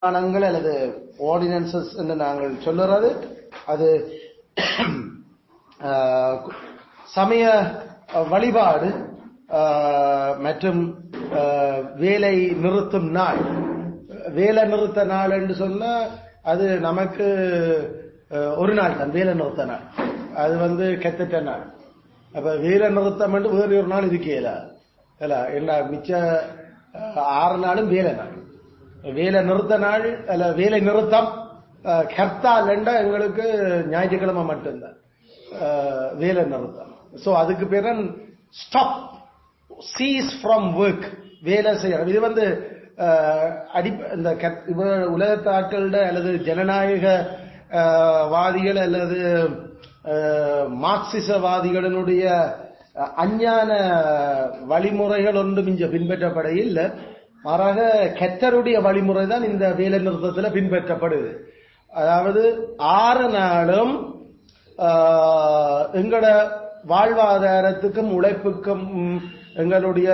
அல்லது ஆர்டினன்சஸ் என்று நாங்கள் சொல்லுறது அது சமய வழிபாடு மற்றும் வேலை நிறுத்தும் நாள். வேலை நிறுத்த நாள் என்று சொன்னா அது நமக்கு ஒரு நாள் தான் வேலை நிறுத்த நாள். அது கெத்துட்ட நாள். அப்ப வேலை நிறுத்தம் என்று வேறு ஒரு நாள் இருக்கல என்ன மிச்ச 6 நாளும் வேலை நாள். வேலை நிறுத்த நாள் அல்ல வேலை நிறுத்தம் ஹர்த்தால் என்ற எங்களுக்கு ஞாயிற்றுக்கிழமை மட்டும்தான் வேலை நிறுத்தம். சோ அதுக்கு பேர் ஸ்டாப் சீஸ் ஃப்ரம் ஒர்க் வேலை செய்யறது. இது இந்த உலகத்தாக்கள அல்லது ஜனநாயக வாதிகள் அல்லது மார்க்சிசவாதிகளினுடைய அஞ்ஞான வழிமுறைகள் ஒன்றும் இங்க பின்பற்றப்பட இல்லை. மாறாக கர்த்தருடைய வழிமுறை தான் இந்த வேலை நிறுத்தத்தில் பின்பற்றப்படுது. அதாவது 6 நாளும் எங்களோட வாழ்வாதாரத்துக்கும் உழைப்புக்கும் எங்களுடைய